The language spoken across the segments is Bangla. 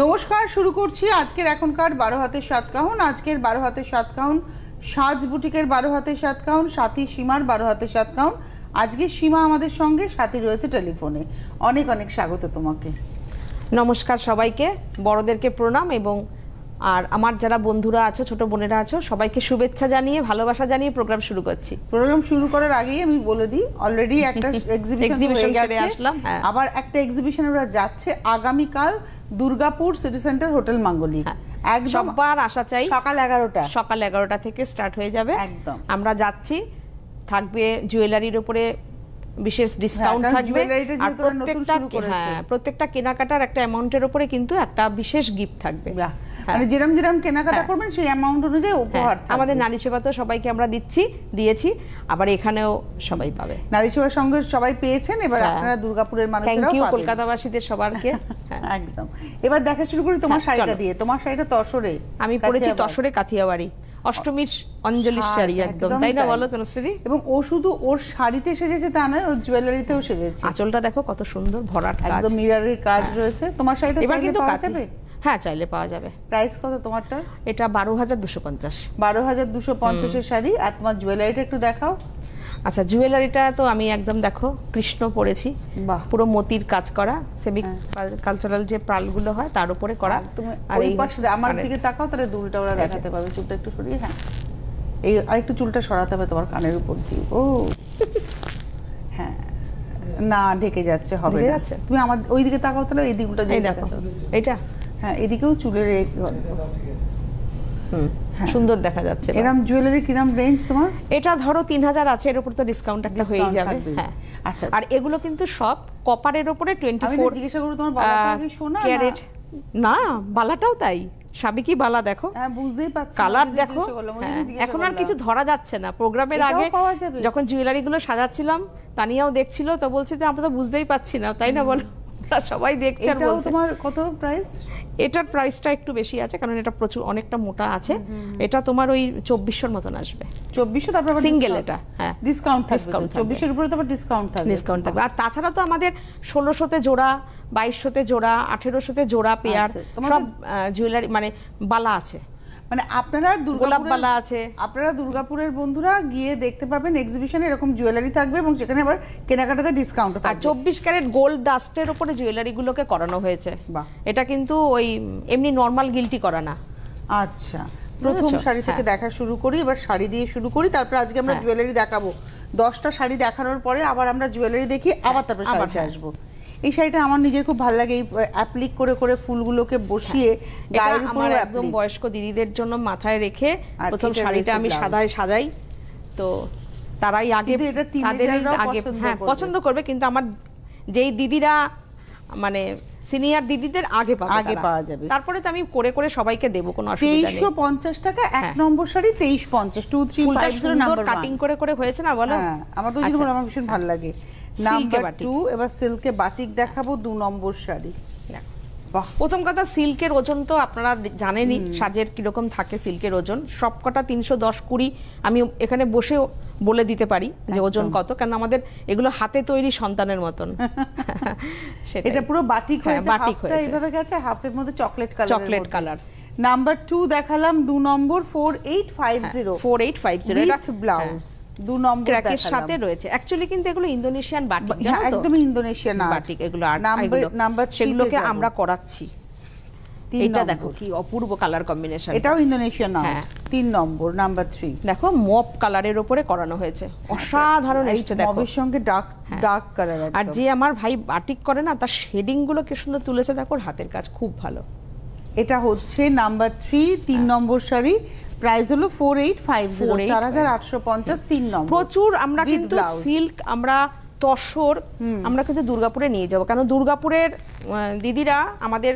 নমস্কার, শুরু করছি আজকের এখনকার 12 হাতের 7 কাউন। আজকের 12 হাতের 7 কাউন সাজ বুটিকের 12 হাতের 7 কাউন, সাথী সীমার 12 হাতের 7 কাউন। আজকে সীমা আমাদের সঙ্গে, সাথী রয়েছে টেলিফোনে। অনেক অনেক স্বাগত তোমাকে। নমস্কার সবাইকে, বড়দেরকে প্রণাম এবং আর আমার যারা বন্ধুরা আছো, ছোট বোনেরা আছো, সবাইকে শুভেচ্ছা জানিয়ে ভালোবাসা জানিয়ে প্রোগ্রাম শুরু করছি। প্রোগ্রাম শুরু করার আগেই আমি বলে দিই, অলরেডি একটা এক্সিবিশন সেরে আসলাম, আবার একটা এক্সিবিশনে ওরা যাচ্ছে আগামীকাল দুর্গাপুর সিটি সেন্টার হোটেল মাঙ্গলি। সবার আশা চাই সকাল 11টা থেকে স্টার্ট হয়ে যাবে। একদম আমরা যাচ্ছি, থাকবে জুয়েলারির উপরে বিশেষ ডিসকাউন্ট থাকবে, আর প্রত্যেকটা কেনাকাটার একটা অ্যামাউন্টের উপরে কিন্তু একটা বিশেষ গিফট থাকবে। মানে যেরকম কেনাকাটা করবেন সেই অ্যামাউন্ট অনুযায়ী উপহার থাকবে। আমাদের নারী সেবাতেও সবাইকে আমরা দিয়েছি, আবার এখানেও সবাই পাবে। নারী সেবার সঙ্গে সবাই পেয়েছেন, এবার আপনারা দুর্গাপুরের মানুষেরাও থ্যাংক ইউ কলকাতাবাসীদের সবারকে। একদম। এবার দেখা শুরু করি তোমার শাড়িটা দিয়ে। তোমার শাড়িটা তসরে, আমি পরেছি তসরে কাথিয়াবাড়ি, অষ্টমীর অঞ্জলির শাড়ি একদম, তাই না বলো তনুশ্রী? এবং ও শুধু ওর শাড়িতে সেজেছে তা নয়, ওর জুয়েলারিতেও সেজেছে। আঁচলটা দেখো কত সুন্দর, ভরাট কাজ, একদম মিররের কাজ রয়েছে। তোমার শাড়িটা এবার কিন্তু পাওয়া যাবে? হ্যাঁ, চাইলে পাওয়া যাবে। প্রাইস কত তোমারটা? এটা 12,250। 12,250 এর শাড়ি। আর তোমার জুয়েলারিটা একটু দেখাও। আচ্ছা, জুয়েলারিটা তো আমি একদম দেখো কৃষ্ণ পরেছি, পুরো মতির কাজ করা, সেমি কালচারাল যে পালগুলো হয় তার উপরে করা। আর এই পাশে আমার দিকে তাকাও, তাহলে দুলটা ওরা দেখাতে পারবে। চুলটা একটু সরিয়ে, হ্যাঁ এই আরেকটু চুলটা সরাতে হবে তোমার কানের উপর দিয়ে। ও হ্যাঁ, না ঢেকে যাচ্ছে, হবে না। তুমি আমার ওই দিকে তাকাও, তাহলে এই দিকটা দেখো, এটা হ্যাঁ এদিকেও চুলের সুন্দর দেখা যাচ্ছে। এরকম জুয়েলারি কিরকম রেঞ্জ তোমার? এটা ধরো 3000 আছে, এর উপর তো ডিসকাউন্ট একটা হয়ে যাবে। হ্যাঁ আচ্ছা, আর এগুলো কিন্তু সব কপারের উপরে 24 জিজ্ঞাসা করো তোমার বালাটা কি সোনা ক্যারেট না? বালাটাও তাই, সাবেকি বালা দেখো। হ্যাঁ বুঝতেই পারছি, কালার দেখো। এখন আর কিছু ধরা যাচ্ছে না। প্রোগ্রামের আগে যখন জুয়েলারি গুলো সাজাচ্ছিলাম, তানিয়াও দেখছিল, তো বলছে যে আমরা তো বুঝতেই পাচ্ছি না, তাই না বলো? সবাই দেখছে আর বলছে। তোমার কত প্রাইস? এটার প্রাইসটা একটু বেশি আছে, কারণ এটা প্রচুর অনেকটা মোটা আছে। এটা তোমার ওই 2400 মতন আসবে। 2400, তারপর সিঙ্গেল এটা। হ্যাঁ, ডিসকাউন্ট 2400 এর উপরে তো আবার ডিসকাউন্ট থাকবে। আর তাছাড়া তো আমাদের 1600তে জোড়া, 2200তে জোড়া, 1800তে জোড়া পেয়ার সব জুয়েলারি মানে বালা আছে। মানে আপনারা দুর্গাপুরের বন্ধুরা গিয়ে দেখতে পাবেন এক্সিবিশনে এরকম জুয়েলারি থাকবে, এবং সেখানে আবার কেনাকাটাতে ডিসকাউন্ট থাকবে। আর 24 ক্যারেট গোল্ড ডাস্টের উপরে জুয়েলারি গুলোকে করানো হয়েছে। এটা কিন্তু ওই এমনি নরমাল গিল্টি করা না। আচ্ছা, প্রথম শাড়ি থেকে দেখা শুরু করি। এবার শাড়ি দিয়ে শুরু করি, তারপর আজকে আমরা জুয়েলারি দেখাবো। 10টা শাড়ি দেখানোর পরে আবার আমরা জুয়েলারি দেখি, আবার তারপর শাড়িতে আসবো। এই শাড়িটা আমার নিজের খুব ভালো লাগে, এই অ্যাপ্লিক করে করে ফুলগুলোকে বসিয়ে গায়ের উপর। একদম বয়স্ক দিদিদের জন্য মাথায় রেখে প্রথম শাড়িটা আমি সাদায় সাজাই, তো তারাই আগে পছন্দ করবে। কিন্তু আমার যেই দিদিরা মানে সিনিয়র দিদিদের আগে পাওয়া যাবে, তারপরে তো আমি করে করে সবাইকে দেবো, কোনো অসুবিধা নেই। 2350 টাকা এক নম্বর শাড়ি, 2350 2350 নাম্বার কাটিং করে করে হয়েছে না বলো? আমার তো আমার ভীষণ ভালো লাগে। নাম্বার 2 এবার সিল্কে বাটিক দেখাবো, 2 নম্বর শাড়ি। প্রথম কথা, সিল্কের ওজন তো আপনারা জানেনই সাজের কিরকম থাকে। সিল্কের ওজন সবকটা 310-20 আমি এখানে বসে বলে দিতে পারি যে ওজন কত, কারণ আমাদের এগুলো হাতে তৈরি সন্তানের মতন। এটা পুরো বাটিক হয়েছে, হাফটা এইভাবে গেছে, হাফের মধ্যে চকলেট কালার। নাম্বার 2 দেখালাম, 2 নম্বর 4850 এটা ব্লাউজ, 2 নম্বর ক্র্যাকের সাথে রয়েছে। অ্যাকচুয়ালি কিন্তু এগুলো ইন্দোনেশিয়ান বাটিক, জানো তো? একদম ইন্দোনেশিয়ান বাটিক এগুলো। আর নাম্বার সেগুলোকে আমরা করাচ্ছি। এটা দেখো কি অপূর্ব কালার কম্বিনেশন, এটাও ইন্দোনেশিয়ান না। 3 নম্বর নাম্বার 3 দেখো মপ কালারের উপরে করানো হয়েছে, অসাধারণ এসেছে দেখো। মপের সঙ্গে ডার্ক কালার। আর যে আমার ভাই বাটিক করে না, তার শেডিং গুলো কি সুন্দর তুলেছে দেখো, হাতের কাজ খুব ভালো। এটা হচ্ছে নাম্বার 3 নম্বর শাড়ি। প্রাইস হলো 4850, 4850, 3 নম্বর। প্রচুর আমরা কিন্তু সিল্ক, আমরা তসর আমরা কিন্তু দুর্গাপুরে নিয়ে যাব, কারণ দুর্গাপুরের দিদিরা আমাদের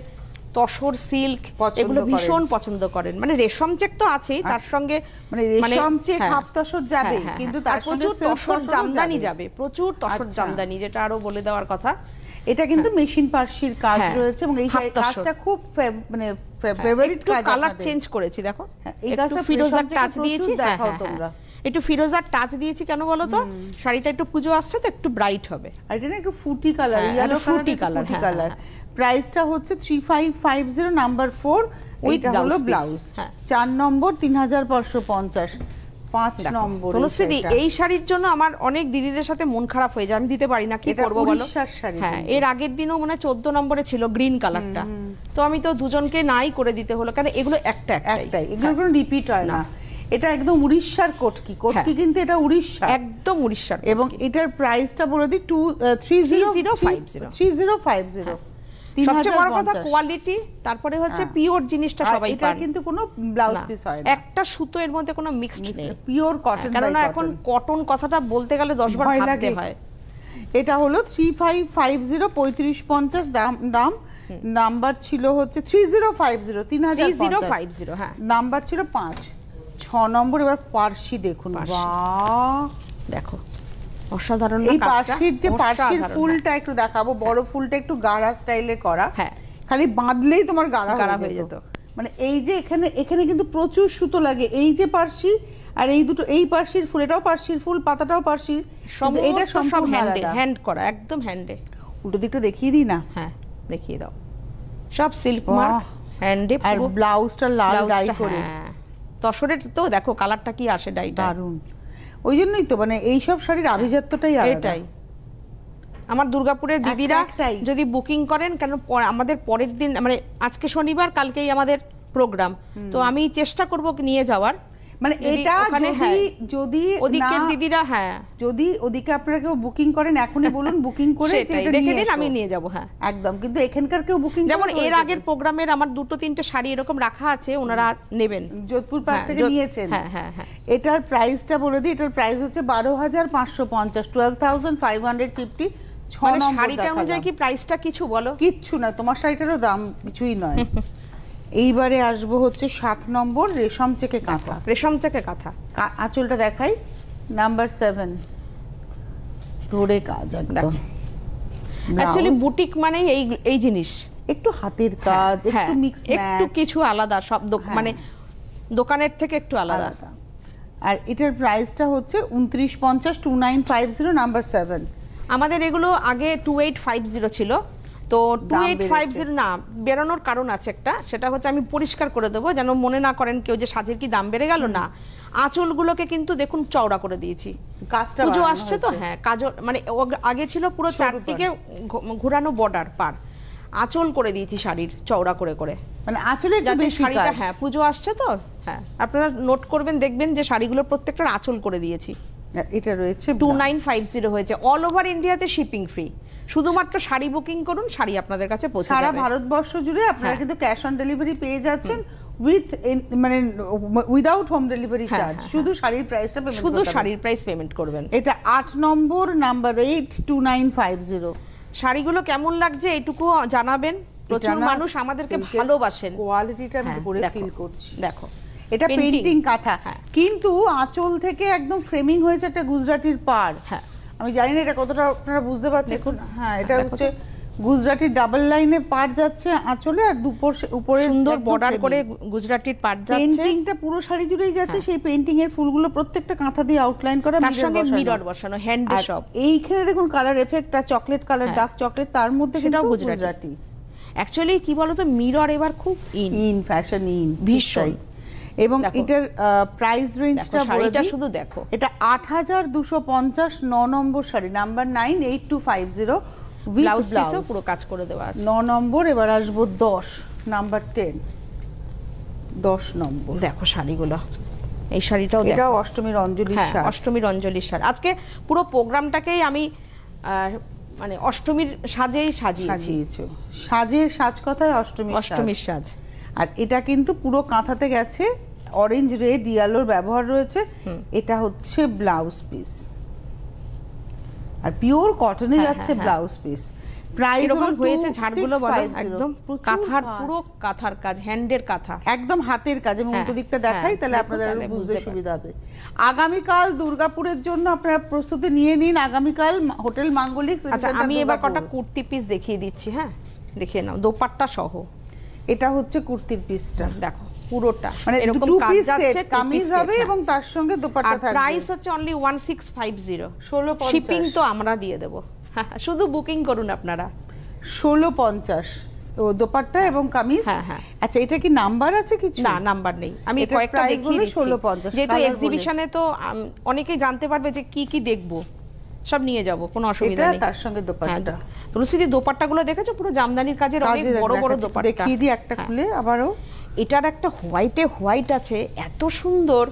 তসর সিল্ক এগুলো ভীষণ পছন্দ করেন। মানে রেশম চেক তো আছেই, তার সঙ্গে মানে রেশম চেক হাফ তসর যাবে, কিন্তু তার প্রচুর তসর জামদানি যাবে, প্রচুর তসর জামদানি, যেটা আরো বলে দেওয়ার কথা। এটা কিন্তু মেশিন পার্সির কাজ রয়েছে, এবং এই কাজটা খুব মানে ফেভারিট কাজ। কালার চেঞ্জ করেছি দেখো, একটু ফিরোজার টাচ দিয়েছি। একটু ফিরোজার টাচ দিয়েছি কেন বলো তো, শাড়িটা একটু পুজো আসছে তো একটু ব্রাইট হবে। আর এটা না একটু ফুটি কালার, ইয়েলো ফুটি কালার। প্রাইসটা হচ্ছে 3550 নাম্বার 4, এটা হলো ব্লাউজ। 4 নম্বর 3550, 5 নম্বর। তনুশ্রী, এই শাড়ির জন্য আমার অনেক দিদিদের সাথে মন খারাপ হয়ে যায়, আমি দিতে পারি না, কি করব বলো? হ্যাঁ, এর আগের দিনও মনে হয় 14 নম্বরে ছিল গ্রিন কালারটা, তো আমি তো দুজনকে নাই করে দিতে হলো, কারণ এগুলো একটাই, এগুলো কোনো রিপিট হয় না। এটা একদম উড়িষ্যার কোটকি, কিন্তু এটা উড়িষ্যা, একদম উড়িষ্যার। এবং এটার প্রাইসটা বলে দিই 3050। সবচেয়ে বড় কথা কোয়ালিটি, তারপরে হচ্ছে পিওর জিনিসটা সবাই পায়, এটা কিন্তু কোনো ব্লাউজ পিস হয় না, একটা সুতো এর মধ্যে কোনো মিক্সড নেই, পিওর কটন। কারণ এখন কটন কথাটা বলতে গেলে 10 বার ভাবতে হয়। এটা হলো 3550, 3550 দাম। নাম্বার ছিল হচ্ছে 3050, হ্যাঁ, নাম্বার ছিল 5, 6 নম্বর। এবার পার্সি দেখুন, বাহ দেখো অসাধারণ। এই পার্সির যে পার্সির ফুলটা একটু দেখাবো, বড় ফুলটা একটু গাড়া স্টাইলে করা, হ্যাঁ, খালি বাঁধলেই তোমার গাড়া হয়ে যেত। মানে এই যে এখানে কিন্তু প্রচুর সুতো লাগে, এই যে পার্সি আর এই দুটো, এই পার্সির ফুল, এটাও পার্সির ফুল, পাতাটাও পার্সির, এটা সব হ্যান্ড করা, একদম হ্যান্ডে। উল্টো দিকটা দেখিয়ে দিই না? হ্যাঁ, দেখিয়ে দাও। সব সিল্ক মার্ক, হ্যান্ডে। আর ব্লাউজটা লাল ডাই করে, তসরের তো দেখো কালারটা কি আসে, ডাইটা দারুণ। ওই জন্যই তো মানে এই সব শাড়ির আভিজাত্যটাই আলাদা। এটাই আমার দুর্গাপুরের দিদিরা যদি বুকিং করেন, কারণ আমাদের পরের দিন মানে আজকে শনিবার, কালকেই আমাদের প্রোগ্রাম, তো আমি চেষ্টা করব নিয়ে যাওয়ার। মানে এটা যদি ওদিকের দিদিরা, হ্যাঁ, যদি ওদিকে আপনারা কেউ বুকিং করেন এখনই বলুন, বুকিং করে রেখে দিন, আমি নিয়ে যাব। হ্যাঁ, একদম। কিন্তু এখানকার কেউ বুকিং, যেমন এর আগের প্রোগ্রামের আমার 2-3টে শাড়ি এরকম রাখা আছে, ওনারা নেবেন, যোধপুর পার্ক থেকে নিয়েছেন। হ্যাঁ হ্যাঁ হ্যাঁ। এটার প্রাইসটা বলে দিই, এটার প্রাইস হচ্ছে 12550, 12550। 6 নম্বর শাড়িটা অনুযায়ী কি প্রাইসটা কিছু বলো? কিচ্ছু না, তোমার শাড়িটারও দাম কিছুই নয়। এইবারে আসবো হচ্ছে 7 নম্বর, রেশম চেকে কাঁথা। রেশম চেকে কাঁথা, আঁচলটা দেখাই, নাম্বার 7 ধরে কাজ একদম। অ্যাকচুয়ালি বুটিক মানে এই জিনিস, একটু হাতের কাজ, একটু মিক্স ম্যাচ, একটু কিছু আলাদা, সব মানে দোকানের থেকে একটু আলাদা। আর এটার প্রাইসটা হচ্ছে 2950, 2950, নাম্বার 7। আমাদের এগুলো আগে 2850 ছিল, তো 2850 না বেরোনোর কারণ আছে একটা, সেটা হচ্ছে আমি পরিষ্কার করে দেবো, যেন মনে না করেন কেউ যে সাজের কি দাম বেড়ে গেল। না, আঁচলগুলোকে কিন্তু দেখুন চওড়া করে দিয়েছি, পুজো আসছে তো। হ্যাঁ, কাজল মানে আগে ছিল পুরো চারদিকে ঘোরানো বর্ডার পার, আঁচল করে দিয়েছি শাড়ির চওড়া করে করে, মানে আঁচলে যাতে শাড়িটা, হ্যাঁ পুজো আসছে তো, হ্যাঁ আপনারা নোট করবেন, দেখবেন যে শাড়িগুলো প্রত্যেকটার আঁচল করে দিয়েছি। এটা রয়েছে 2950 হয়েছে, অল ওভার ইন্ডিয়াতে শিপিং ফ্রি। শুধুমাত্র শাড়ি বুকিং করুন, শাড়ি আপনাদের কাছে পৌঁছে যাবে। সারা ভারতবর্ষ জুড়ে আপনারা কিন্তু ক্যাশ অন ডেলিভারি পেয়ে যাচ্ছেন, উইথ মানে উইদাউট হোম ডেলিভারি চার্জ। শুধু শাড়ির প্রাইসটা পেমেন্ট, শুধু শাড়ির প্রাইস পেমেন্ট করবেন। এটা 8 নম্বর, নাম্বার 8, 2950। শাড়িগুলো কেমন লাগছে এইটুকু জানাবেন, প্রচুর মানুষ আমাদেরকে ভালোবাসেন, কোয়ালিটিটা আমি করে ফিল করছি। দেখো এটা পেইন্টিং কাঁথা, কিন্তু আঁচল থেকে একদম ফ্রেমিং হয়েছে একটা গুজরাটির পাড়। হ্যাঁ, আমি জানি না এটা কতটা আপনারা বুঝতে পারছেন। হ্যাঁ, এটা হচ্ছে গুজরাটি ডাবল লাইনে পাড় যাচ্ছে আঁচলে, আর উপরে সুন্দর বর্ডার করে গুজরাটির পাড় যাচ্ছে। পেইন্টিংটা পুরো শাড়ি জুড়েই যাচ্ছে, সেই পেইন্টিং এর ফুলগুলো প্রত্যেকটা কাঁথা দিয়ে আউটলাইন করা, তার সঙ্গে মিরর বসানো, হ্যান্ডে সব। এইখানে দেখুন কালার এফেক্টটা, চকলেট কালার, ডার্ক চকলেট, তার মধ্যে সেটাও গুজরাটি। অ্যাকচুয়ালি কি বলতো, মিরর এবার খুব ইন ফ্যাশন, ভীষণ। এবং এটার প্রাইস রেঞ্জটা শাড়িটা শুধু দেখো, এটা 8250, 9 নম্বর শাড়ি, নাম্বার 9, 8250, ব্লাউজ পিসও পুরো কাজ করে দেওয়া আছে। 9 নম্বর। এবার আসবো 10, নাম্বার 10, 10 নম্বর। দেখো শাড়িগুলো, এই শাড়িটাও দেখো, এটাও অষ্টমীর অঞ্জলির সাজ। অষ্টমীর অঞ্জলির সাজ। আজকে পুরো প্রোগ্রামটাকেই আমি মানে অষ্টমীর সাজেই সাজিয়েছি। সাজের সাজ কথায় অষ্টমীর সাজ। আর এটা কিন্তু পুরো কাঁথাতে গেছে, অরেঞ্জ, রেড, ইয়েলোর ব্যবহার রয়েছে। এটা হচ্ছে ব্লাউজ পিস, আর পিওর কটনে যাচ্ছে ব্লাউজ পিস। প্রাইস এরকম হয়েছে ঝাড়গুলো বলো, একদম কাঁথার, পুরো কাঁথার কাজ, হ্যান্ডের কাঁথা, একদম হাতের কাজ। আমি উল্টো দিকটা দেখাই, তাহলে আপনাদের বুঝতে সুবিধা হবে। আগামীকাল দুর্গাপুরের জন্য আপনারা প্রস্তুতি নিয়ে নিন। আগামীকাল হোটেল মাঙ্গলিক। আচ্ছা, আমি এবার কটা কুর্তি পিস দেখিয়ে দিচ্ছি। হ্যাঁ, দেখিয়ে নাও, দোপাট্টা সহ। এটা হচ্ছে কুর্তির পিসটা, দেখো পুরোটা মানে এরকম কাজ যাচ্ছে, কামিজ হবে এবং তার সঙ্গে দোপাট্টা থাকবে। প্রাইস হচ্ছে অনলি 1650, 1650। শিপিং তো আমরা দিয়ে দেব, শুধু বুকিং করুন আপনারা। 1650 দোপাট্টা এবং কামিজ। আচ্ছা এটা কি নাম্বার আছে কিছু? না নাম্বার নেই, আমি কয়েকটা দেখিয়ে দিচ্ছি 1650 যেহেতু এক্সিবিশনে তো অনেকেই জানতে পারবে যে কি কি দেখবো, সব নিয়ে যাব, কোনো অসুবিধা নেই। তার সঙ্গে দোপাট্টা, তুলসীদি দোপাট্টাগুলো দেখেছো পুরো জামদানির কাজের, অনেক বড় বড় দোপাট্টা। দেখিয়ে দিই একটা খুলে আবারও। এটার একটা হোয়াইট আছে এত সুন্দর,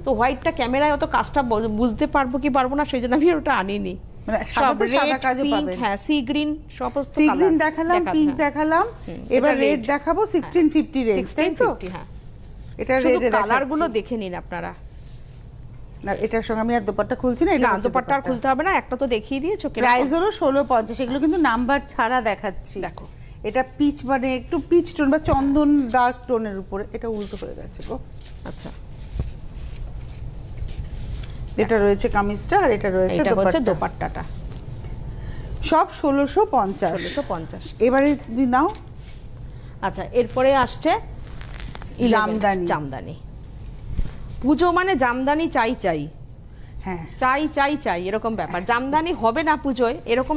তো হোয়াইটটা ক্যামেরায় অত কাজটা বুঝতে পারবো কি পারবো না, সেই জন্য আমি ওটা আনিনি। সব রেড পিঙ্ক, হ্যাঁ সি গ্রিন, সমস্ত কালার। সি গ্রিন দেখালাম, পিঙ্ক দেখালাম, এবার রেড দেখাবো 1650 রেঞ্জ, তাই তো? হ্যাঁ এটা রেড কালারগুলো দেখে নিন আপনারা। না এটার সঙ্গে আমি আর দোপাট্টা খুলছি না, না দোপাট্টা আর খুলতে হবে না, একটা তো দেখিয়ে দিয়েছো। প্রাইস হলো 1650, এগুলো কিন্তু নাম্বার ছাড়া দেখাচ্ছি। দেখো এটা পিচ, মানে একটু পিচ টোন বা চন্দন ডার্ক টোনের উপরে, এটা উল্টো হয়ে গেছে গো। আচ্ছা এটা রয়েছে কামিজটা, আর এটা রয়েছে দোপাট্টাটা, সব 1650। এবারে তুমি নাও। আচ্ছা এরপরে আসছে জামদানি। পুজো মানে জামদানি চাই চাই, হ্যাঁ চাই চাই চাই এরকম ব্যাপার। জামদানি হবে না পুজোয় এরকম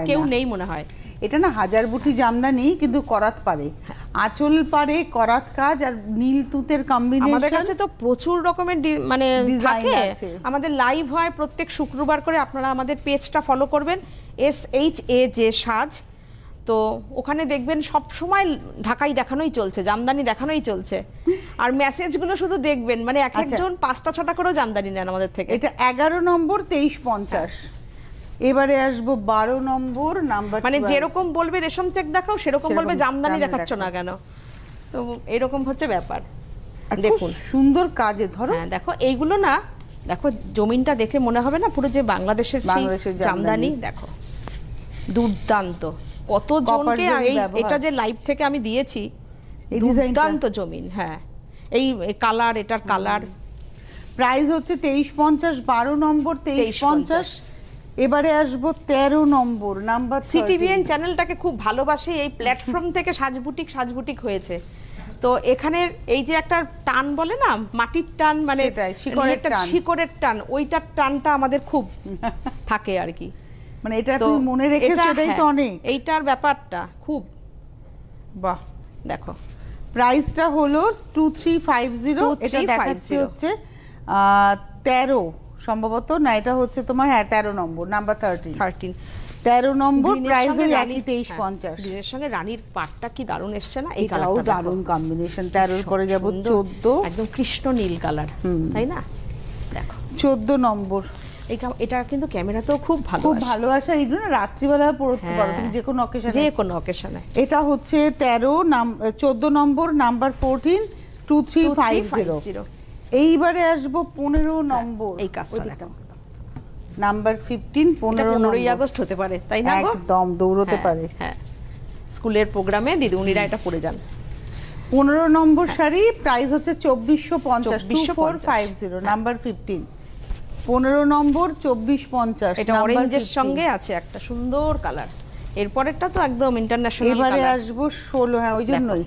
কেউ নেই মনে হয়। এটা না হাজার বুটি জামদানি, কিন্তু করাত পারে, আঁচল পারে, করাত কাজ আর নীল তুতের কম্বিনেশন। আমাদের কাছে তো প্রচুর রকমের মানে থাকে, আমাদের লাইভ হয় প্রত্যেক শুক্রবার করে, আপনারা আমাদের পেজটা ফলো করবেন SHAJ সাজ, তো ওখানে দেখবেন সব সময় ঢাকাই দেখানোই চলছে, জামদানি দেখানোই চলছে, আর মেসেজগুলো শুধু দেখবেন, মানে এক একজন 5টা 6টা করেও জামদানি নেন আমাদের থেকে। এটা 11 নম্বর 2350। এবারে আসবো 12 নম্বর নাম্বার, মানে যেরকম বলবে রেশম চেক দেখাও সেরকম বলবে জামদানি দেখাচ্ছ না কেন, তো এরকম হচ্ছে ব্যাপার। দেখুন সুন্দর কাজে ধরো, হ্যাঁ দেখো এইগুলো না, দেখো জমিনটা দেখে মনে হবে না পুরো যে বাংলাদেশের জামদানি। দেখো দুর্দান্ত, কত জনকে এটা যে লাইভ থেকে আমি দিয়েছি, দুর্দান্ত জমিন। হ্যাঁ এই কালার, এটার কালার। প্রাইস হচ্ছে 2350, 12 নম্বর 2350। এবারে আসবো 13 নম্বর নাম্বার। সিটিভিএন চ্যানেলটাকে খুব ভালোবাসে, এই প্ল্যাটফর্ম থেকে সাজবুটিক হয়েছে, তো এখানে এই যে একটা টান বলে না, মাটির টান, মানে শিকড়ের টান, ওইটার টানটা আমাদের খুব থাকে আর কি, মানে এটা তুমি মনে রেখেছো, এটাই তো অনেক, এইটার ব্যাপারটা খুব। বাহ দেখো প্রাইসটা হলো 2350। এটা দেখাচ্ছে হচ্ছে 13 সম্ভবত, না এটা হচ্ছে তোমার, হ্যাঁ 13 নম্বর নাম্বার 13 নম্বর। প্রাইস হলো 2350। এর সঙ্গে রানীর পাটটা কি দারুণ এসছে না, এই কালারটা দারুণ কম্বিনেশন। 13 করে যাব 14, একদম কৃষ্ণ নীল কালার, তাই না? দেখো 14 নম্বর। এটা কিন্তু ক্যামেরাতেও খুব ভালো আসে, এইগুলো না রাত্রিবেলা পরতে পারো তুমি যে কোনো অকেশনে। এটা হচ্ছে 14 নম্বর নাম্বার 14, 2350। এইবারে আসবো 15 নম্বর, এই কাজটা দেখো, নাম্বার 15। 15ই আগস্ট হতে পারে, তাই না গো? একদম দৌড়তে পারে। হ্যাঁ স্কুলের প্রোগ্রামে দিদিমণিরা এটা পরে যান। 15 নম্বর শাড়ি, প্রাইস হচ্ছে 2450, 2450, নাম্বার 15। 15 নম্বর 2450। এটা অরেঞ্জের সঙ্গে আছে একটা সুন্দর কালার। এরপরেরটা তো একদম ইন্টারন্যাশনাল কালার। এবারে আসবো 16, হ্যাঁ ওই জন্যই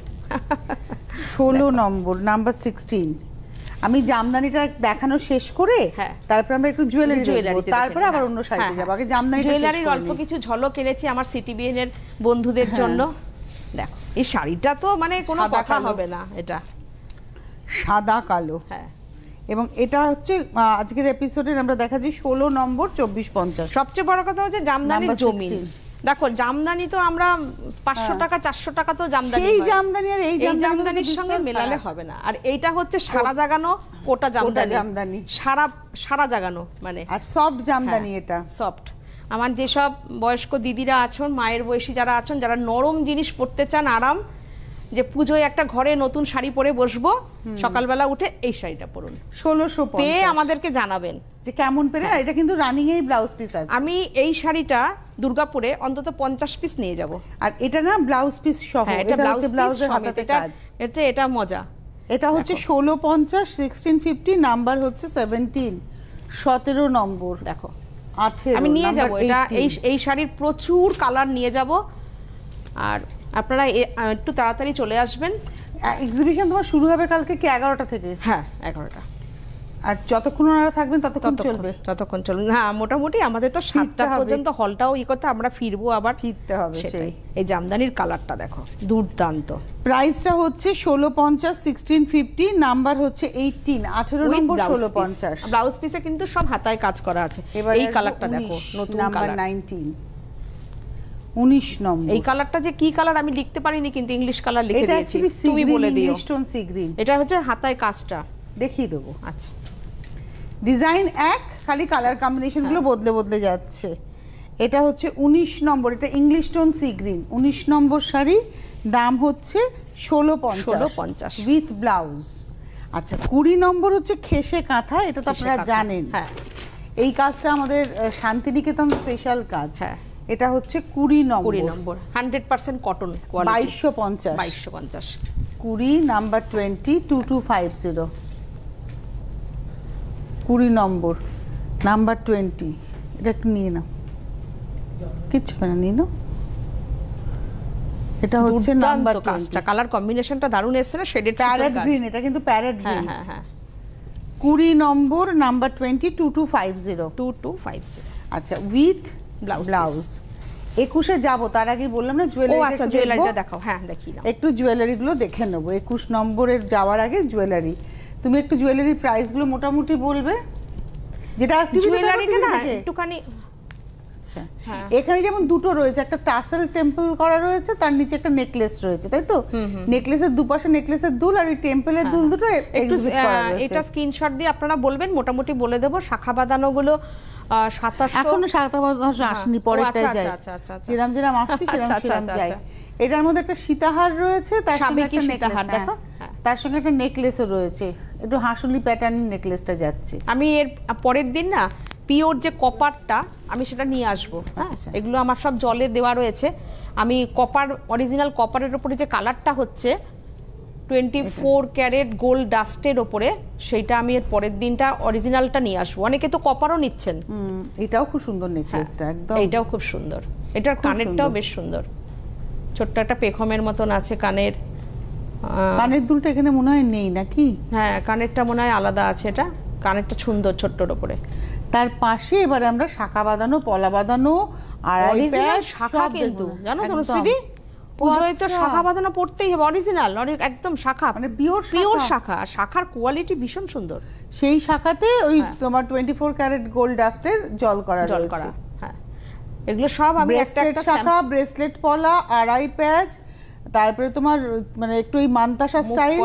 16 নম্বর নাম্বার 16। আমি জামদানিটা দেখানো শেষ করে তারপর আমরা একটু জুয়েলারি দেখব, তারপর আবার অন্য শাড়িতে যাব। আগে জামদানিটা, জুয়েলারির অল্প কিছু ঝলক এনেছি আমার সিটিবিএন এর বন্ধুদের জন্য। দেখো এই শাড়িটা তো মানে কোনো কথা হবে না, এটা সাদা কালো। হ্যাঁ এবং এটা হচ্ছে আজকের এপিসোডে আমরা দেখাচ্ছি 16 নম্বর 2450। সবচেয়ে বড় কথা হচ্ছে জামদানির জমিন। দেখো জামদানি তো আমরা 500 টাকা 400 টাকা তো জামদানি, এই জামদানি আর এই জামদানির সঙ্গে মেলালে হবে না। আর এইটা হচ্ছে সারা জাগানো কোটা জামদানি, সারা জাগানো, মানে আর সফট জামদানি। এটা সফট। আমার যেসব বয়স্ক দিদিরা আছেন, মায়ের বয়সী যারা আছেন, যারা নরম জিনিস পরতে চান, আরাম, যে পুজোয় একটা ঘরে নতুন শাড়ি পরে বসবো, সকালবেলা উঠে এই শাড়িটা পরুন। 1650 পেয়ে আমাদেরকে জানাবেন যে কেমন পেরে। এটা কিন্তু রানিং এই ব্লাউজ পিস আছে। আমি এই শাড়িটা দুর্গাপুরে অন্তত 50 পিস নিয়ে যাব। আর এটা না ব্লাউজ পিস সহ, এটা ব্লাউজের হাতে কাজ। এটা মজা। এটা হচ্ছে 1650, 1650, নাম্বার হচ্ছে 17, 17 নম্বর। দেখো 18 আমি নিয়ে যাব এটা। এই শাড়ির প্রচুর কালার নিয়ে যাব, আর আপনারা একটু তাড়াতাড়ি চলে আসবেন। এক্সিবিশন তোমার শুরু হবে কালকে কি 11টা থেকে? হ্যাঁ 11টা। আর যতক্ষণ ওনারা থাকবেন ততক্ষণ চলবে, ততক্ষণ চলবে। হ্যাঁ, মোটামুটি আমাদের তো 7টা পর্যন্ত হলটাও করতে, আমরা ফিরবো, আবার ফিরতে হবে। সেটাই। এই জামদানির কালারটা দেখো, দুর্দান্ত। প্রাইসটা হচ্ছে 1650, 1650, নাম্বার হচ্ছে 18, 18 নম্বর 1650। ব্লাউজ পিসে কিন্তু সব হাতায় কাজ করা আছে। এই কালারটা দেখো, নতুন নাম্বার 19, 19 নম্বর। এই কালারটা যে কি কালার আমি লিখতে পারিনি, কিন্তু ইংলিশ কালার লিখে দিয়েছি, তুমি বলে দিও। স্টোন সি গ্রিন, এটা হচ্ছে হাতায় কাজটা দেখিয়ে দেবো। আচ্ছা, ডিজাইন এক, খালি কালার কম্বিনেশন গুলো বদলে বদলে যাচ্ছে। এটা হচ্ছে 19 নম্বর, এটা ইংলিশ টোন সি গ্রিন, 19 নম্বর শাড়ি, দাম হচ্ছে 1650 উইথ ব্লাউজ। আচ্ছা, 20 নম্বর হচ্ছে খেসে কাঁথা, এটা তো আপনারা জানেন। হ্যাঁ, এই কাজটা আমাদের শান্তিনিকেতন স্পেশাল কাজ। হ্যাঁ, এটা হচ্ছে 20 নম্বর 100% কটন কোয়ালিটি, 2250। 20 নাম্বার 20, 2250। 20 নম্বর নাম্বার 20, এটা একটু নিয়ে নাও, কিচ্ছু না, নিয়ে নাও। এটা হচ্ছে নাম্বার কাজটা, কালার কম্বিনেশনটা দারুণ এসেছে না, শেডেড প্যারেট গ্রিন, এটা কিন্তু প্যারেট গ্রিন। হ্যাঁ, হ্যাঁ, 20 নম্বর নাম্বার 20, 2250। 2250। আচ্ছা, উইথ ব্লাউজ। 21-এ যাব, তার আগে বললাম না জুয়েলারিটা দেখাও। হ্যাঁ, দেখি না, একটু জুয়েলারি গুলো দেখে নেব। 21 নম্বরের যাওয়ার আগে জুয়েলারি, তুমি একটু জুয়েলারির প্রাইস গুলো মোটামুটি বলবে, যেটা জুয়েলারিটা না একটুখানি। আচ্ছা, এখানে যেমন দুটো রয়েছে, একটা টাসেল টেম্পল করা রয়েছে, তার নিচে একটা নেকলেস রয়েছে, তাই তো? নেকলেসের দুপাশে নেকলেসের দুল আর এই টেম্পলের দুল দুটো এক্সিবিট করা রয়েছে। এটা স্ক্রিনশট দিয়ে আপনারা বলবেন, মোটামুটি বলে দেব। শাখা বাঁধানো গুলো 2700, এখনো শাখা বাঁধানো আসেনি, পরেরটাই যায়। যেরাম যেরাম আসছে সেরাম যায়। এটার মধ্যে একটা সীতাহার রয়েছে, তার সঙ্গে একটা সীতাহার দেখো, তার সঙ্গে একটা নেকলেসও রয়েছে, একটু হাঁসুলি প্যাটার্নের নেকলেসটা যাচ্ছে। আমি এর পরের দিন না পিওর যে কপারটা, আমি সেটা নিয়ে আসবো। হ্যাঁ, এগুলো আমার সব জলে দেওয়া রয়েছে। আমি কপার, অরিজিনাল কপারের উপরে যে কালারটা হচ্ছে 24 ক্যারেট গোল্ড ডাস্টের উপরে, সেইটা আমি এর পরের দিনটা অরিজিনালটা নিয়ে আসবো। অনেকে তো কপারও নিচ্ছেন। এটাও খুব সুন্দর নেকলেসটা, একদম এটাও খুব সুন্দর। এটার কানেরটাও বেশ সুন্দর, ছোট্ট একটা পেখমের মতন আছে কানের। কানের দুলটা এখানে মনে হয় নেই নাকি? হ্যাঁ, কানেরটা মনে হয় আলাদা আছে। এটা কানেরটা সুন্দর, ছোট্টর উপরে। তার পাশে এবারে আমরা শাখা বাঁধানো, পলা বাঁধানো, আড়াই প্যাচ শাখা, কিন্তু জানো তো দিদি, পুজোয় তো শাখা বাঁধানো পড়তেই হবে, অরিজিনাল একদম শাখা, মানে পিওর শাখা। আর শাখার কোয়ালিটি ভীষণ সুন্দর। সেই শাখাতে ওই তোমার 24 ক্যারেট গোল্ড ডাস্টের জল করা। হ্যাঁ, এগুলো সব আমি একটা একটা শাখা, ব্রেসলেট পলা, আড়াই প্যাচ, তারপরে তোমার মানে একটু ওই মান্তাসা স্টাইল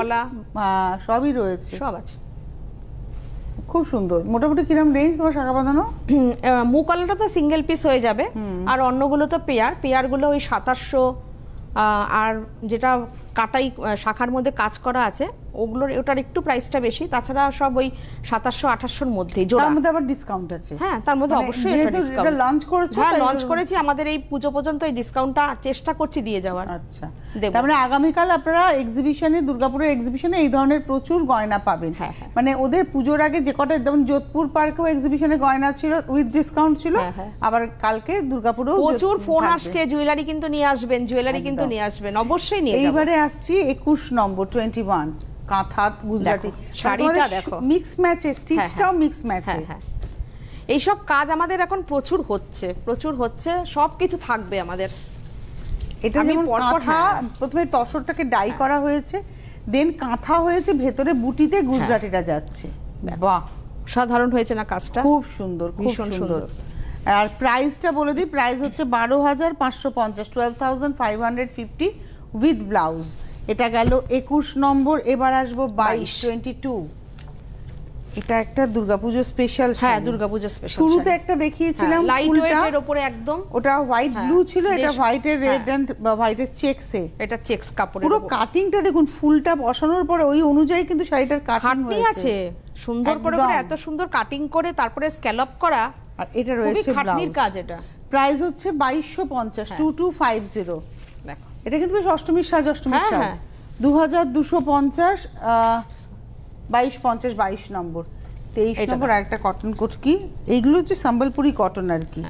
সবই রয়েছে, সব আছে। খুব সুন্দর। মোটামুটি কিরকম রেঞ্জ তোমার শাখা বাঁধানো? মুকালাটা তো সিঙ্গেল পিস হয়ে যাবে, আর অন্যগুলো তো পেয়ারগুলো ওই 2700, আর যেটা কাটাই শাখার মধ্যে কাজ করা আছে ওগুলোর, ওটার একটু প্রাইসটা বেশি। তাছাড়া সব ওই 2700-2800-র মধ্যেই জোড়া। তার মধ্যে আবার ডিসকাউন্ট আছে। হ্যাঁ, তার মধ্যে অবশ্যই একটা ডিসকাউন্ট। এটা লঞ্চ করেছো? হ্যাঁ, লঞ্চ করেছি। আমাদের এই পুজো পর্যন্ত এই ডিসকাউন্টটা চেষ্টা করছি দিয়ে যাওয়ার। আচ্ছা, তার মানে আগামীকাল আপনারা এক্সিবিশনে, দুর্গাপুরের এক্সিবিশনে এই ধরনের প্রচুর গয়না পাবেন। মানে ওদের পুজোর আগে যে কটা, যেমন যোধপুর পার্কেও এক্সিবিশনে গয়না ছিল উইথ ডিসকাউন্ট ছিল, আবার কালকে দুর্গাপুরেও প্রচুর ফোন আসছে, জুয়েলারি কিন্তু নিয়ে আসবেন, জুয়েলারি কিন্তু নিয়ে আসবেন, অবশ্যই নিয়ে যাবেন। এইবারে আসছি 21 নম্বর 21 কাঁথা গুজরাটি শাড়িটা দেখো, মিক্স ম্যাচে, স্টিচটাও মিক্স ম্যাচে। এইসব কাজ আমাদের এখন প্রচুর হচ্ছে, সবকিছু থাকবে আমাদের। এটা যেমন কাঁথা, প্রথমে তসরটাকে ডাই করা হয়েছে, দেন কাঁথা হয়েছে, ভেতরে বুটিতে গুজরাটিটা যাচ্ছে। বাহ, সাধারণ হয়েছে না কাজটা? খুব সুন্দর, ভীষণ সুন্দর। আর প্রাইসটা বলে দিই, প্রাইস হচ্ছে 12,550, 12,550 উইথ ব্লাউজ। এটা গেল 21 নম্বর। এবার আসবো 22। এটা একটা দুর্গাপূজা স্পেশাল। হ্যাঁ, দুর্গাপূজা স্পেশাল। শুরুতে একটা দেখিয়েছিলাম লাইট ওয়েটের উপরে একদম, ওটা হোয়াইট ব্লু ছিল, এটা হোয়াইটের রেড এন্ড হোয়াইটের চেকসে, এটা চেকস কাপড়ের। পুরো কাটিংটা দেখুন, ফুলটা বসানোর পরে ওই অনুযায়ী কিন্তু শাড়িটার কাটিং আছে, সুন্দর করে এত সুন্দর কাটিং করে তারপরে স্ক্যালপ করা। আর এটা রয়েছে খাটনির কাজ। এটা প্রাইস হচ্ছে 2250, 2250। দেখো, এটা কিন্তু বেশ অষ্টমীর সাজ, অষ্টমীর সাজ। 2250, 2250, 22 নম্বর। 23 নম্বর আরেকটা কটন কোট, কি এইগুলো হচ্ছে সম্বলপুরি কটন আর কি,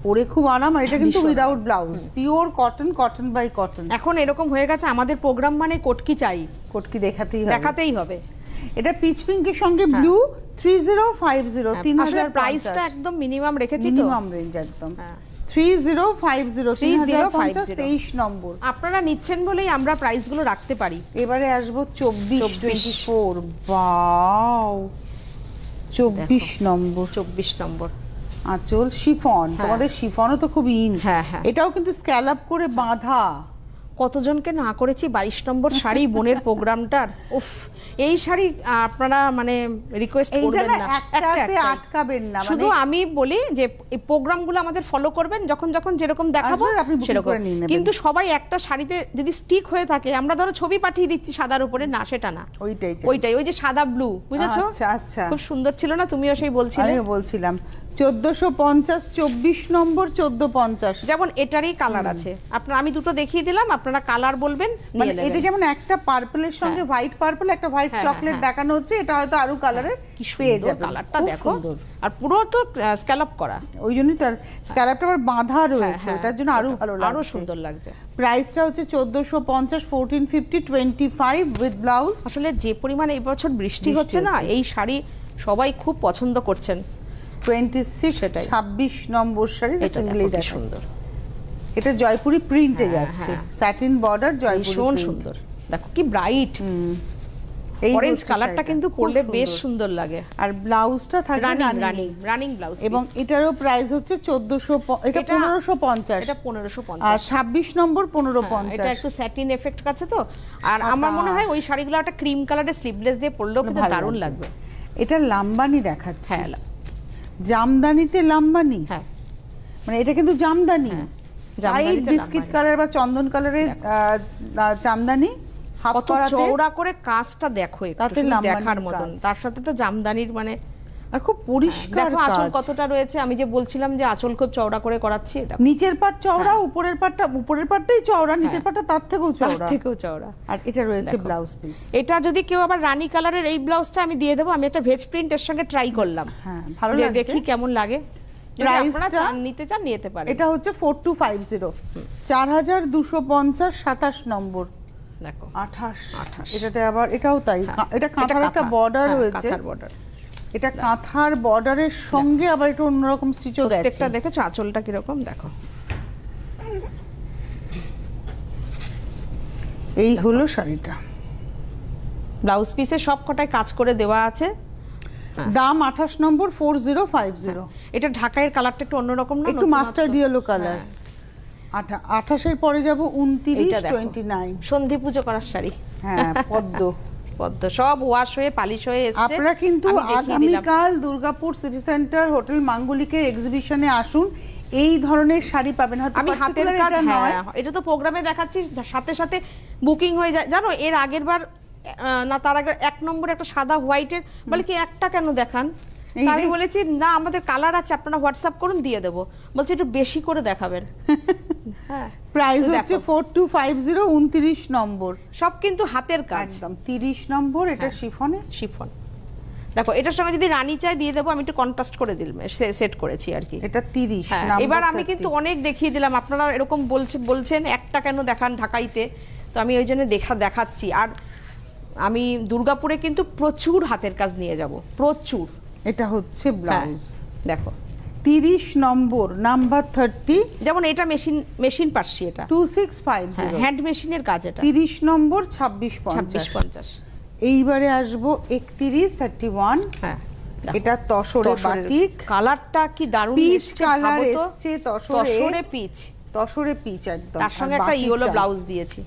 পরে খুব আরাম। আর এটা কিন্তু without blouse, pure cotton, cotton by cotton. এখন এরকম হয়ে গেছে আমাদের প্রোগ্রাম মানে কোটকি চাই, কোটকি দেখাতেই হবে। এটা পিচ পিঙ্কের সঙ্গে ব্লু 3050 3050 প্রাইসটা একদম মিনিমাম রেখেছি তো, মিনিমাম রেঞ্জ একদম 3050 23 নম্বর। আপনারা নিচ্ছেন বলেই আমরা প্রাইসগুলো রাখতে পারি। এবারে আসবো 24 বাও 24 নম্বর 24 নম্বর আঁচল শিফন। তোমাদের শিফনও তো খুব ইন। এটাও কিন্তু স্ক্যালপ করে বাঁধা। কতজনকে না করেছি 22 নম্বর শাড়ি বোনের প্রোগ্রামটার। উফ, এই শাড়ি আপনারা মানে রিকোয়েস্ট করবেন না, একটাতে আটকাবেন না। শুধু আমি বলি যে এই প্রোগ্রামগুলো আমাদের ফলো করবেন, যখন যখন যেরকম দেখাবো সেরকম। কিন্তু সবাই একটা শাড়িতে যদি স্টিক হয়ে থাকে, আমরা ধরো ছবি পাঠিয়ে দিচ্ছি সাদার উপরে, না সেটা না, ওইটাই ওই যে সাদা ব্লু, বুঝেছো? আচ্ছা, খুব সুন্দর ছিল না? তুমিও সেই বলছিলে। আমি বলছিলাম 1450 24 নম্বর 1450। যেমন এটারই কালার আছে, আমি দুটো দেখিয়ে দিলাম, আপনারা কালার বলবেন নিয়ে নেবেন। এটা যেমন একটা পার্পলের সঙ্গে হোয়াইট পার্পল, একটা হোয়াইট চকলেট দেখানো হচ্ছে, এটা হয়তো আরো কালারে পেয়ে যাবে। কালারটা দেখো, আর পুরো তো স্ক্যালপ করা, ওই জন্যই তার স্ক্যালপটা আবার বাঁধা রয়েছে, ওটার জন্য আরো ভালো লাগছে, আরো সুন্দর লাগছে। প্রাইসটা হচ্ছে 1450 1450 25 উইথ ব্লাউজ। আসলে যে পরিমাণে এই বছর বৃষ্টি হচ্ছে না, এই শাড়ি সবাই খুব পছন্দ করছেন। 26 নম্বর শাড়ি, এটা সুন্দর, এটা জয়পুরি প্রিন্টে যাচ্ছে, স্যাটিন বর্ডার জয়পুরি, ভীষণ সুন্দর। দেখো কি ব্রাইট, এই অরেঞ্জ কালারটা কিন্তু পরলে বেশ সুন্দর লাগে। আর ব্লাউজটা থাকে রানিং ব্লাউজ, এবং এটারও প্রাইস হচ্ছে 1400, এটা 1550, এটা 1550, আর 26 নম্বর 1550। এটা একটু স্যাটিন এফেক্ট আছে তো। আর আমার মনে হয় ওই শাড়িগুলো একটা ক্রিম কালারের স্লিভলেস দিয়ে পরলেও কিন্তু দারুণ লাগবে। এটা লাম্বানি দেখাচ্ছে, জামদানিতে লাম্বানি, মানে এটা কিন্তু জামদানি, বিস্কিট কালার বা চন্দন কালারের জামদানি, কত চওড়া করে কাজটা দেখো, একটু দেখার মতন। তার সাথে তো জামদানির মানে আর খুব পরিষ্কার কাজ। আঁচল কতটা রয়েছে, আমি যে বলছিলাম যে আঁচল খুব চওড়া করে করাচ্ছি, এটা নিচের পাট চওড়া, উপরের পাটটাই চওড়া, নিচের পাটটা তার থেকেও চওড়া। আর এটা রয়েছে ব্লাউজ পিস। এটা যদি কেউ আবার রানী কালারের এই ব্লাউজটা আমি দিয়ে দেবো, আমি একটা ভেজ প্রিন্টের সঙ্গে ট্রাই করলাম, ভালো লাগে, দেখি কেমন লাগে। প্রাইসটা নিতে চান নিতে পারেন। এটা হচ্ছে 4250, 4250 27 নম্বর, দেখো 28। এটাতে আবার এটাও তাই, এটা কাঁথার একটা বর্ডার রয়েছে, এটা কাঁথার বর্ডারের সঙ্গে আবার একটু অন্যরকম স্টিচও গেছে। প্রত্যেকটা দেখেছো আঁচলটা কি রকম, দেখো। এই হলো শাড়িটা, ব্লাউজ পিসে সব কটায় কাজ করে দেওয়া আছে। দাম 28 নম্বর 4050। এটা ঢাকাইয়ের কালারটা একটু অন্যরকম না, একটু মাস্টার্ড ইয়েলো কালার। 28 এর পরে যাব 29 29, সন্ধি পুজো করার শাড়ি। পদ্ম সব ওয়াশ হয়ে পালিশ হয়ে এসেছে। আপনারা কিন্তু আগামীকাল দুর্গাপুর সিটি সেন্টার হোটেল মাঙ্গলিকের এক্সিবিশনে আসুন, এই ধরনের শাড়ি পাবেন। হয়তো আমি হাতের কাজ, এটা তো প্রোগ্রামে দেখাচ্ছি, সাথে সাথে বুকিং হয়ে যায়। জানো এর আগের বার না, তার আগে 1 নম্বর একটা সাদা হোয়াইটের, বলে কি একটা কেন দেখান, আমি বলেছি না আমাদের কালার আছে, আপনারা হোয়াটসঅ্যাপ করুন দিয়ে দেবো। বলছে একটু বেশি করে দেখাবেন। প্রাইস হচ্ছে 4250, 29 নম্বর, সব কিন্তু হাতের কাজ। 30 নম্বর, এটা শিফন। দেখো এটার সঙ্গে যদি রানী চাই দিয়ে দেবো, আমি একটু কন্ট্রাস্ট করে দিলাম, সেট করেছি আর কি। এটা 30 এবার আমি কিন্তু অনেক দেখিয়ে দিলাম, আপনারা এরকম বলছেন একটা কেন দেখান ঢাকাইতে, তো আমি ওই জন্য দেখাচ্ছি। আর আমি দুর্গাপুরে কিন্তু প্রচুর হাতের কাজ নিয়ে যাব, প্রচুর। এটা হচ্ছে ব্লাউজ, দেখো 30 নম্বর নাম্বার 30, যেমন এটা মেশিন পাচ্ছি, এটা 2650, হ্যান্ড মেশিনের কাজ। এটা 30 নম্র 2650। এইবারে আসবো 31 31। এটা তসরে বাটিক, কালারটা কি দারুণ এসেছে, কালার এসেছে তসরে পিচ একদম। তার সঙ্গে একটা ইয়েলো ব্লাউজ দিয়েছি,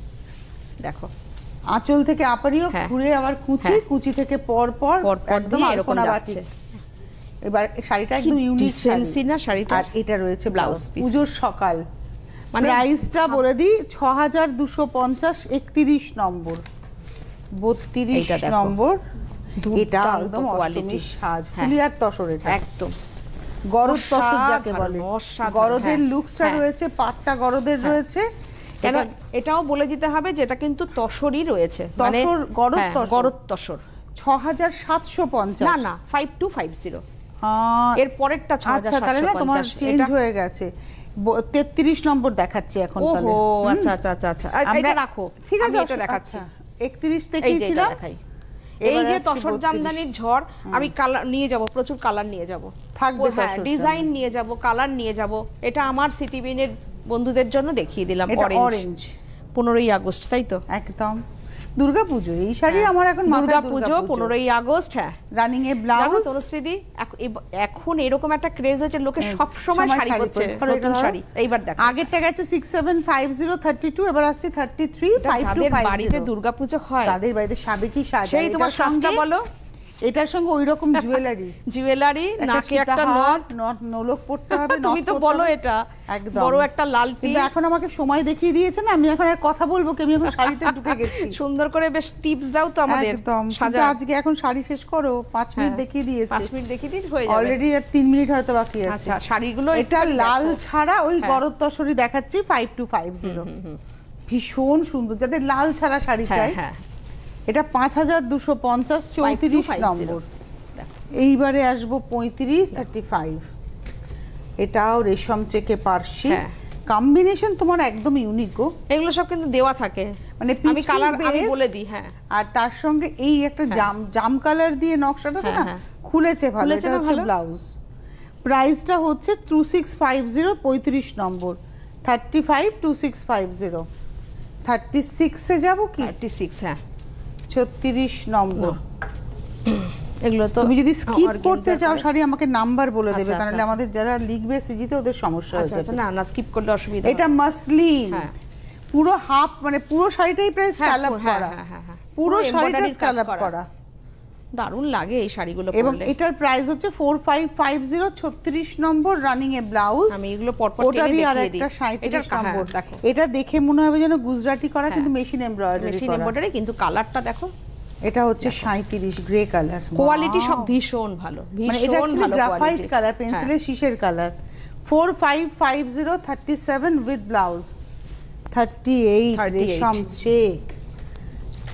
দেখো। আঁচল থেকে আপারিও ঘুরে আবার কুচি থেকে পর একদম এরকম যাচ্ছে। এবার শাড়িটা একদম ইউনিক সেন্সি না শাড়িটা। আর এটা রয়েছে ব্লাউজ পিস, পুজোর সকাল। মানে প্রাইসটা বলে দিই 6250, 31 নম্বর 32 নম্বর। এটা একদম কোয়ালিটি সাজ, ফুলি আর তসর, এটা একদম গরদ তসর যাকে বলে। গরদের লুকসটা রয়েছে, পাটটা গরদের রয়েছে। এটাও বলে দিতে হবে যে এটা কিন্তু তসরই রয়েছে, মানে গরদ তসর। 6750, না 5250, এর পরেরটা 6750। তোমার চেঞ্জ হয়ে গেছে, 33 নম্বর দেখাচ্ছি এখন। তাহলে আচ্ছা এটা রাখো, ঠিক আছে, এটা দেখাচ্ছি। 31 দেখিয়েছিলাম, এই যে তসর জামদানির ঝড়, আমি কালার নিয়ে যাব, প্রচুর কালার নিয়ে যাব, থাকবে ডিজাইন নিয়ে যাব, কালার নিয়ে যাব। এটা আমার সিটিবিনের বন্ধুদের জন্য দেখিয়ে দিলাম। অরেঞ্জ 15ই আগস্ট, তাই তো? একদম দুর্গাপুজো এই শাড়ি আমার এখন দুর্গাপুজো 15ই আগস্ট। হ্যাঁ, রানিং এ ব্লাউজ। তনুশ্রীদি এখন এরকম একটা ক্রেজ হচ্ছে, লোকে সব সময় শাড়ি পরছে, নতুন শাড়ি। এইবার দেখো, আগেরটা গেছে 675032, এবার আসছে 3352। যাদের বাড়িতে দুর্গাপুজো হয়, তাদের বাড়িতে সাবেকি সাজ, সেই তোমার সাজটা বলো, এটার সঙ্গে ওইরকম জুয়েলারি, নাকে একটা নথ, নোলক পড়তে হবে। তুমি তো বলো এটা একদম বড় একটা লাল টি। কিন্তু এখন আমাকে সময় দেখিয়ে দিয়েছে না, আমি এখন আর কথা বলবো কি, আমি এখন শাড়িতে ঢুকে গেছি। সুন্দর করে বেশ টিপস দাও তো আমাদের সাজা। আজকে এখন শাড়ি শেষ করো, 5 মিনিট দেখিয়ে দিয়েছে। 5 মিনিট দেখিয়ে দিয়েছে, হয়ে যাবে অলরেডি। আর 3 মিনিট হয়তো বাকি আছে। আচ্ছা, শাড়িগুলো এটা লাল ছাড়া ওই গরদ তসরি দেখাচ্ছি 5250। ভীষণ সুন্দর, যাদের লাল ছাড়া শাড়ি চাই। এটা 5250, 34 নম্বর। এইবারে আসবো 3535। এটাও রেশম চেকে পার্সি কম্বিনেশন, তোমার একদম ইউনিক গো। এগুলো সব কিন্তু দেওয়া থাকে, মানে আমি কালার আমি বলে দিই। হ্যাঁ, আর তার সঙ্গে এই একটা জাম কালার দিয়ে নকশাটা না খুলেছে ভালো। এটা হচ্ছে ব্লাউজ। প্রাইসটা হচ্ছে 2650, 35 নম্বর। 352650। 36 এ যাব কি? 36, হ্যাঁ 36 নম্বর। এগুলো তো তুমি যদি স্কিপ করতে চাও শাড়ি, আমাকে নাম্বার বলে দেবে, কারণ আমাদের যারা লিখবে সিজিতে ওদের সমস্যা হয়ে যাবে। না না, স্কিপ করলে অসুবিধা। এটা মাসলিন, পুরো হাফ, মানে পুরো শাড়িটাই প্রায় স্ক্যালপ করা। পুরো শাড়িটা স্ক্যালপ করা, দারুণ লাগে এই শাড়িগুলো। এবং এটার প্রাইস হচ্ছে 4550, 36 নম্বর। রানিং এ ব্লাউজ। আমি এগুলো পরপর টেনে দেখিয়ে দিই। আর একটা 37 নম্বর। এটা দেখে মনে হবে যেন গুজরাটি করা, কিন্তু মেশিন এমব্রয়ডারি, কিন্তু কালারটা দেখো। এটা হচ্ছে 37 গ্রে কালার। কোয়ালিটি সব ভীষণ ভালো, ভীষণ ভালো গ্রাফাইট কালার, পেন্সিলের শীষের কালার। 4550, 37 with blouse. 38 রেশম চেক।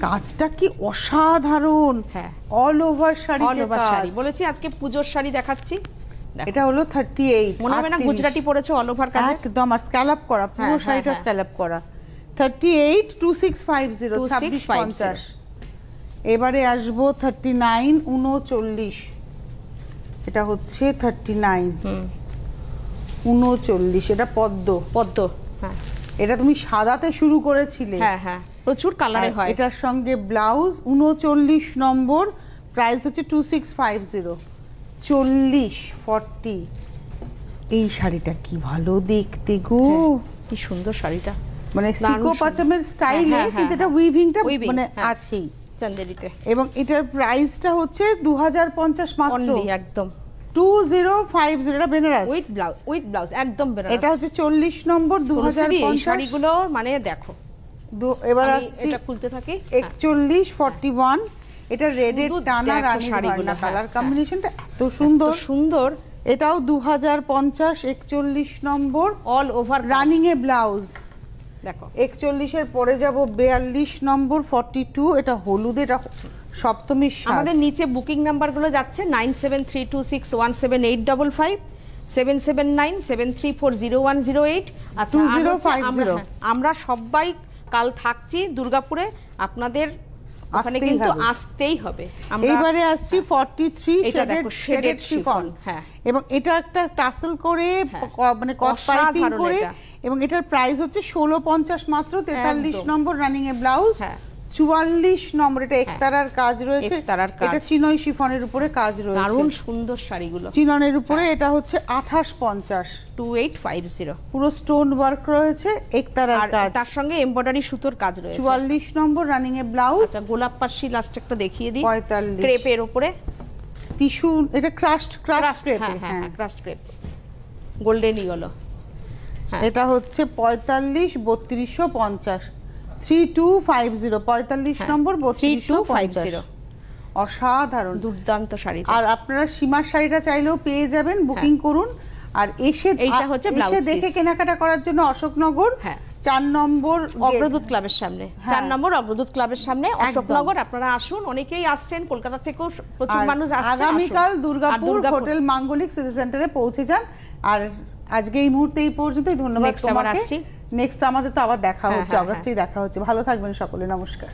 কাজটা কি অসাধারণ। হ্যাঁ, all over sari, all over sari. বলেছি আজকে পূজোর শাড়ি দেখাচ্ছি। এটা হলো 38। মনে হবে না গুজরাটি পরেছে, অল ওভার কাজ একদম, আর স্ক্যালপ করা, পুরো শাড়িটা স্ক্যালপ করা। 38 2650, 2650। এবারে আসবো 39 39। এটা হচ্ছে 39 39। এটা পদ্ম। হ্যাঁ, এটা তুমি সাদাতে শুরু করেছিলে। হ্যাঁ, প্রচুর কালারে হয়। এটার সঙ্গে ব্লাউজ। 39 নম্বর। প্রাইস হচ্ছে 2650। 40। এই শাড়িটা কি ভালো দেখতে গো, কি সুন্দর শাড়িটা, মানে সিকো পাচামের স্টাইলে, কিন্তু এটা উইভিংটা মানে আছেই চান্দেরিতে। এবং এটার প্রাইসটা হচ্ছে 2050 মাত্র, একদম 2050। এটা বেনারস উইথ ব্লাউজ, একদম বেনারস। এটা হচ্ছে 40 নম্বর। 2050 শাড়িগুলো মানে দেখো। এবার আসছে, এটা খুলতে থাকি 41 41। এটা রেডের টানা রানী শাড়িগুলো, কালার কম্বিনেশনটা এত সুন্দর সুন্দর। এটাও 2050, 41 নম্বর। অল ওভার রানিং এ ব্লাউজ। দেখো 41 এর পরে যাব 42 নম্বর, 42। এটা হলুদে, এটা সপ্তমীর সাজ। আমাদের নিচে বুকিং নাম্বারগুলো যাচ্ছে 9732617855, 7797340108। আচ্ছা, আমরা সবাই কাল থাকছি দুর্গাপুরে, আপনাদের ওখানে কিন্তু আসতেই হবে। এবারে আসছি 43। এটা দেখো শেডেড শিফন। হ্যাঁ, এবং এটা একটা টাসেল করে, মানে কট পাইপিং করে, এবং এটার প্রাইস হচ্ছে 1650 মাত্র। 43 নম্বর। রানিং এ ব্লাউজ। 44 নম্বর। এটা একতারার কাজ রয়েছে, এটা চিনই শিফনের উপরে কাজ রয়েছে। দারুণ সুন্দর শাড়িগুলো চিননের উপরে। এটা হচ্ছে 2850, 2850। পুরো স্টোন ওয়ার্ক রয়েছে, একতারার কাজ, তার সঙ্গে এমব্রয়ডারি সুতোর কাজ রয়েছে। 44 নম্বর। রানিং এ ব্লাউজ। আচ্ছা, গোলাপ পাশি লাস্ট একটা দেখিয়ে দিই। 45 ক্রেপের উপরে টিস্যু। এটা ক্রাস্ট ক্রেপ। হ্যাঁ, ক্রাস্ট ক্রেপ, গোল্ডেন ইয়েলো। এটা হচ্ছে 45 3250, 3250। 45 নম্বর, 3250। অসাধারণ, দুর্দান্ত শাড়ি। আর আপনারা সীমার শাড়িটা চাইলেও পেয়ে যাবেন, বুকিং করুন। আর এইটা হচ্ছে ব্লাউজ পিস। দেখে কেনাকাটা করার জন্য অশোকনগর 4 নম্বর অগ্রদূত ক্লাবের সামনে, 4 নম্বর অগ্রদূত ক্লাবের সামনে অশোকনগর। আপনারা আসুন, অনেকেই আসছেন, কলকাতা থেকেও প্রচুর মানুষ আসছে। আগামীকাল দুর্গাপুর হোটেল মাঙ্গলিক সিটি সেন্টারে পৌঁছে যান। আর আজকে এই মুহূর্তে এই পর্যন্তই। ধন্যবাদ তোমাকে। নেক্সট আমাদের তো আবার দেখা হচ্ছে, অগাস্টেই দেখা হচ্ছে। ভালো থাকবেন সকলে। নমস্কার।